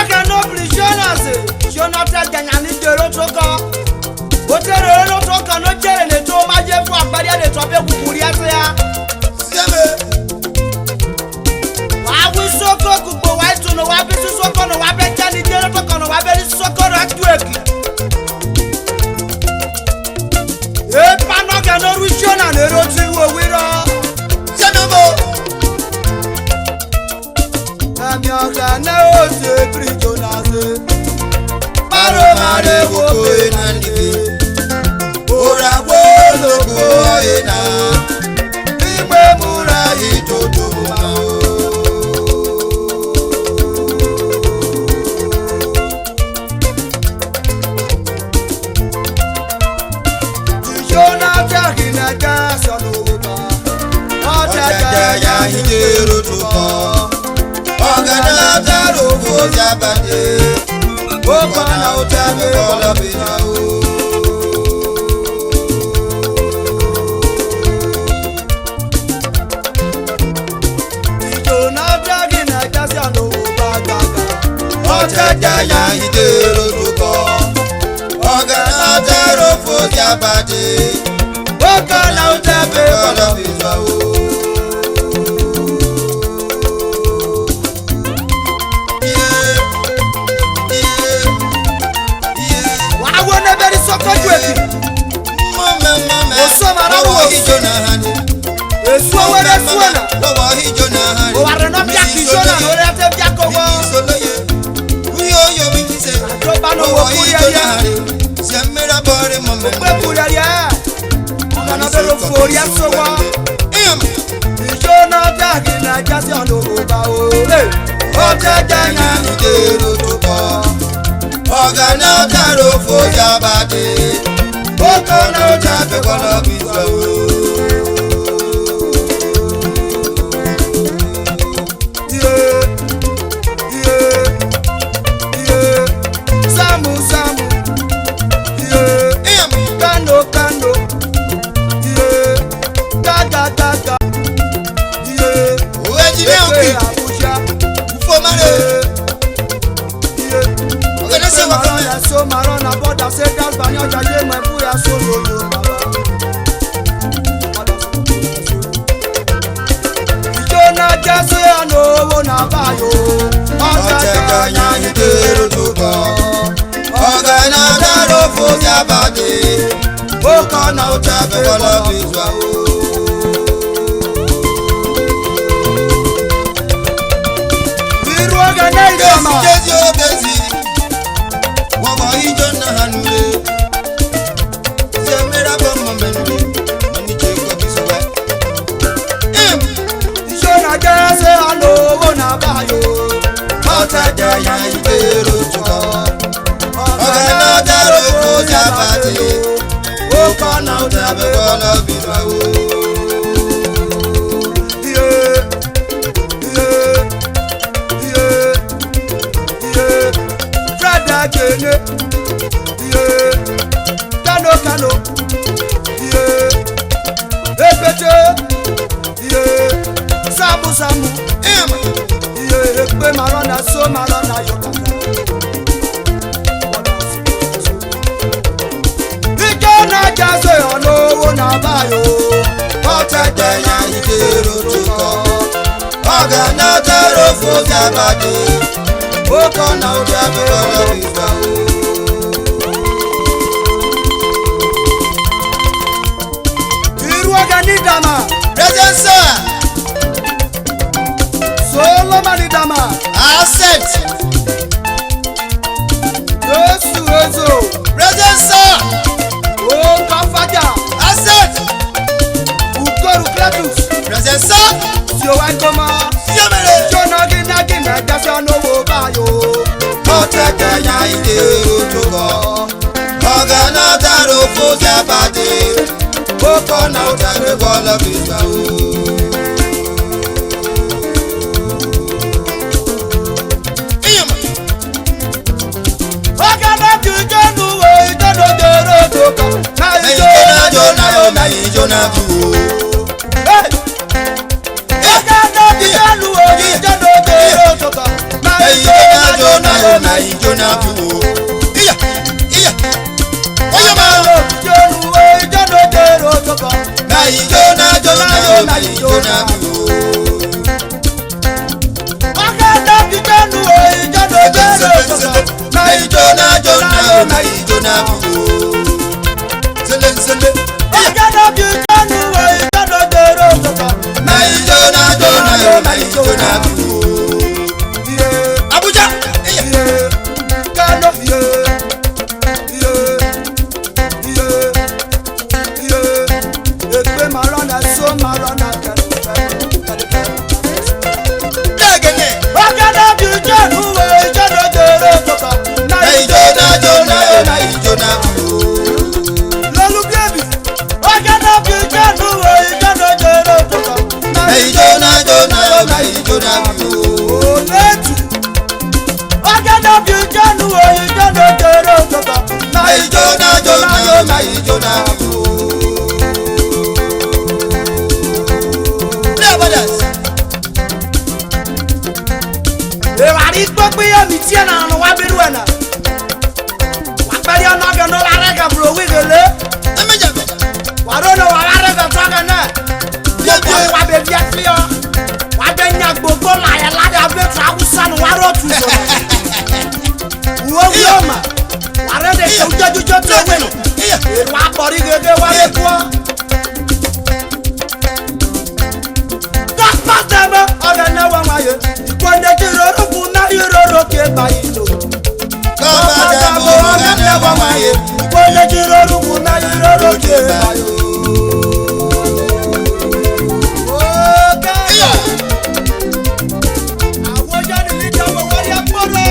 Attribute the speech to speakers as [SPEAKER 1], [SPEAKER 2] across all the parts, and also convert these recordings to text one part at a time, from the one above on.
[SPEAKER 1] Aga no bli Jonah te ganya ni dero toko. O te re no toko no jere ne to ma je fu agbari e to be kukuri ase ya.
[SPEAKER 2] Seme.
[SPEAKER 1] Wa wi soko kupo wa to no wa bi soko no wa be jani dero toko no wa be soko ra tu eki. E pa no ga no ru Jonah ne ro ti wo wi ro.
[SPEAKER 2] Seme mo.
[SPEAKER 1] Ami oga na o tebri Jonah se.
[SPEAKER 2] Maro mare wo enani. Ora wo logo ena. Igbe mura itoto ma o.
[SPEAKER 1] Jonah jagi na ga sonu ba. O jaja ya
[SPEAKER 2] hidero tuko. Ogana daro go jabade. Ogana utabe kola bina o.
[SPEAKER 1] Jonah jagi na ga sonu ba gaga.
[SPEAKER 2] O jaja ya hidero tuko. Ogana daro go jabade. Ogana utabe kola bina o. Ogana daro fo jabade. Ogana utabe kola bina o.
[SPEAKER 1] So marona boda se das banyo jaje me buya so yo baba. Jonah jase ano wo na bayo.
[SPEAKER 2] Otega nya hidero tuko. Ogana daro fo jabade. Ogana utabe kola bizwa o.
[SPEAKER 1] Biru ogana idama.
[SPEAKER 2] Gezi. Jonah hanule. Semera bomba mende. Mani cheko biswa.
[SPEAKER 1] Jonah jase ano wo na bayo.
[SPEAKER 2] Otega ya hidero tuko. Ogana daro fo jabade. Ogana utabe kola bizwa o.
[SPEAKER 1] Kene, kano, epete, samu, ekpe marona so marona yokaka. Ikona jase ono na bayo,
[SPEAKER 2] Otega ya hidero tuko. Ogana daro fo jabade. Ogana utabe kola bizwa o.
[SPEAKER 1] Nidama,
[SPEAKER 2] Presence,
[SPEAKER 1] solo manidama,
[SPEAKER 2] asset,
[SPEAKER 1] Yesu,
[SPEAKER 2] presence,
[SPEAKER 1] oh kafaja,
[SPEAKER 2] asset,
[SPEAKER 1] ukoru kletus,
[SPEAKER 2] presence,
[SPEAKER 1] sio waikoma,
[SPEAKER 2] Yamere,
[SPEAKER 1] Jonah gina jase ono wo bayo.
[SPEAKER 2] Otega ya hidero tuko. Ogana daro fo jabade. Ogana utabe kola bizwa o.
[SPEAKER 1] Ogana jujonu wo idodo dero toka.
[SPEAKER 2] Na Jonah tu.
[SPEAKER 1] Ogana jujonu wo idodo dero toka.
[SPEAKER 2] Jonah biwo. Iya. Oya ma.
[SPEAKER 1] Jonah dero toko.
[SPEAKER 2] Mai Jonah Jonah biwo.
[SPEAKER 1] Ogene bi Jonah dero toko.
[SPEAKER 2] Mai Jonah biwo. Sele.
[SPEAKER 1] Ogene bi Jonah dero toko.
[SPEAKER 2] Mai Jonah biwo. Abuja.
[SPEAKER 1] Kano Ekpe marona so marona kano.
[SPEAKER 2] Dagene.
[SPEAKER 1] Ogene bi Jonah dero toko.
[SPEAKER 2] Mai Jonah biwo.
[SPEAKER 1] Lolu baby. Ogene bi Jonah dero toko.
[SPEAKER 2] Mai Jonah biwo.
[SPEAKER 1] Oletu. Ogene bi Jonah dero toko.
[SPEAKER 2] Mai Jonah biwo. Abundance.
[SPEAKER 1] Ewari gbogbo ya mi tie na no wa beru na. Wa pari ona ga no la rega bro wi gele.
[SPEAKER 2] Emejago.
[SPEAKER 1] Wa ro no wa la rega to ga na. Ye bi wa be bi afio. Wa be nya gbogbo la ya la da be tra Hausa no wa ro tu so. Wo ma. Wa re de so jojo to we no.
[SPEAKER 2] Iya.
[SPEAKER 1] Wa bori gege wa le ko. Patama ogene wa waye ikonde kiroro kuna iroro ke bayilo
[SPEAKER 2] Patama ogene wa waye
[SPEAKER 1] ikonde kiroro kuna iroro ke bayo
[SPEAKER 2] iya
[SPEAKER 1] awoja ni lija wo wori aporo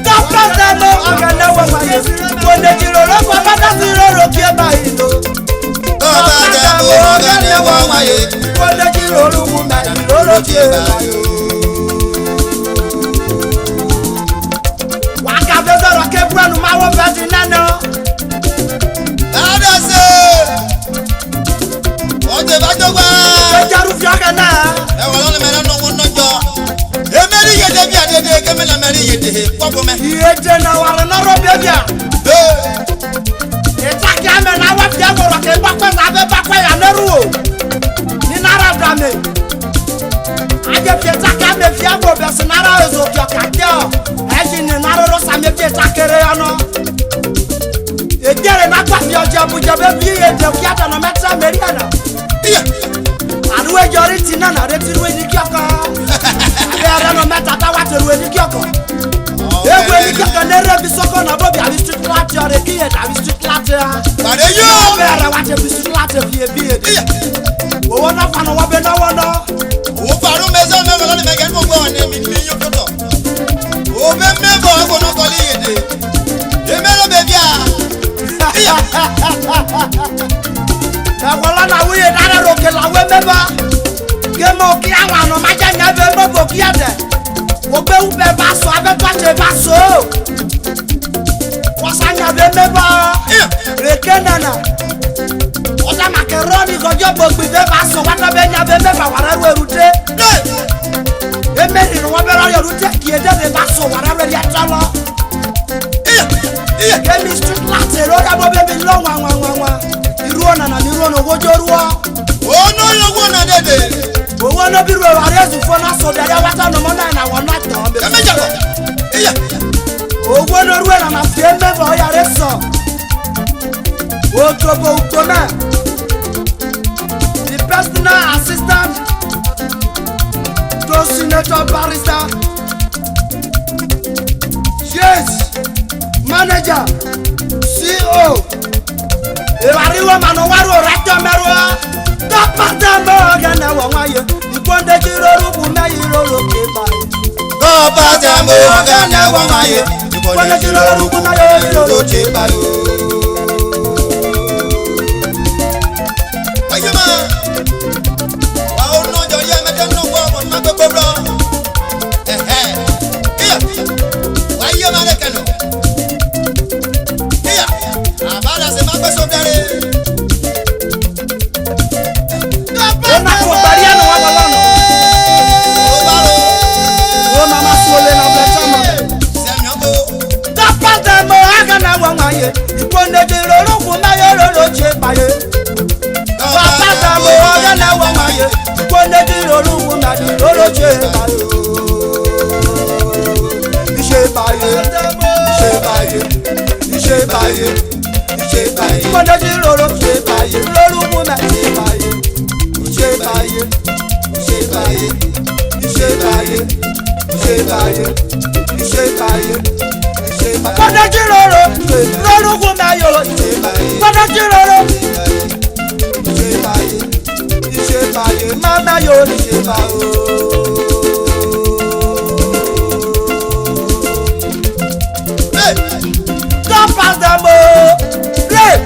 [SPEAKER 1] Patama ogene wa waye ikonde kiroro kuna iroro ke bayilo
[SPEAKER 2] Patama ogene wa waye
[SPEAKER 1] ikonde kiroro kuna iroro ke bayo Wakabezoro kebranu mawo beti nano
[SPEAKER 2] Adase Oje bajogwa
[SPEAKER 1] Ejaru fiaga na
[SPEAKER 2] E wala le mera no wonojo Emeri yede bi adede kemela meri yede kokome
[SPEAKER 1] Iyeje na wala na robia Etaki ame na wa fiagoro ke bakwe na be bakwe ya neruo Ni nara brame Aje fietaki ame fiago be sinara ezo fiokakeo Eji ni nara rosa me fietakere yono Ejere na kwa fioje buje be biye je fiata no metra meriana
[SPEAKER 2] Iya
[SPEAKER 1] Aruwe jori tina na retiruwe ni kioko Abere no meta ta wateruwe ni kioko Ewe ni kioko nere bisoko na bobi abi street latte ore kiye da abi street latte
[SPEAKER 2] Pare yo
[SPEAKER 1] Abere wate bi street latte biye
[SPEAKER 2] Iya
[SPEAKER 1] Owo na fa no wabe na wono
[SPEAKER 2] O faru mezo me wala le megen mo gbo ni mi yokoto O be mebo agono koli yede Emelo be bia Iya
[SPEAKER 1] Na wala na wuye dare roke la we meba Gemo ki awa no maja nya be mebo ki ade Ogbe ube baso abe twache baso Wasanya be meba
[SPEAKER 2] Iya
[SPEAKER 1] Reke nana Oja macaroni gojo gbogbi be baso wata be nya be meba wara rute Emeri no wabera yo rute ki ede be baso wara re ya talo
[SPEAKER 2] Iya
[SPEAKER 1] Kemi street latte roda bo be bi lo wa Iruo na ni ruo no gojo ruo
[SPEAKER 2] O no yo wona dede
[SPEAKER 1] Owo no bi ruo wara zu fo na so dere wata no mo na wona tan be
[SPEAKER 2] Emejago Iya
[SPEAKER 1] Owo no ruo na fie mebo ya reso Otobo utome The personal assistant to Senator Barrister Yes Manager CEO Ewariwo manu waru rato merwa Patama ogene wa waye ikonde kiroro kuna iroro ke bayi
[SPEAKER 2] Patama ogene wa waye ikonde kiroro kuna iroro ke bayi Ayema wa ono jo ye mete no wo mo ma gbogbo bro Iya wa ye ma le kanu Iya abada se ma gbe so dere
[SPEAKER 1] Ona ko baria no wa balono
[SPEAKER 2] O baro
[SPEAKER 1] O mama suole na bleta ma
[SPEAKER 2] Semi
[SPEAKER 1] ni lóró ṣe báyé iṣẹ́ báyé iṣẹ́ báyé mọdé tí lóró ṣe báyé lórúkú náà ṣe báyé iṣẹ́ báyé mọdé tí lóró lórúkú náà yọrọ mọdé tí lóró iṣẹ́ báyé mama yóò ṣe báyé. God pass them all. Hey,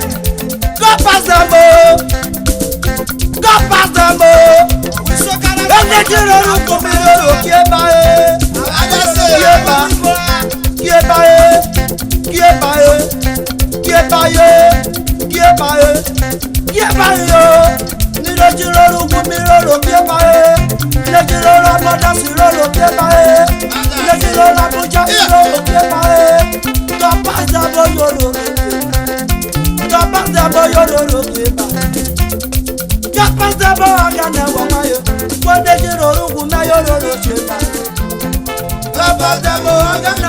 [SPEAKER 1] God pass them all. God pass them all. Ẹni tí lórúkọ mi lóró kí ẹ bá yé. Kí ẹ bá yé. Nílé tí lórúkọ mi lóró kí ẹ bá yé. Nílé tí lóró ọmọdé sí lóró kí ẹ bá yé. Nílé tí lóró abújá sí lóró kí ẹ bá yé. God pass them all yòrò. God pass them all yòrò kí ẹ bá yé. God pass them all agana wà wáyé. Wọ́n dé tí lórúkọ mi yòrò ṣe bá yé. God pass them all agana.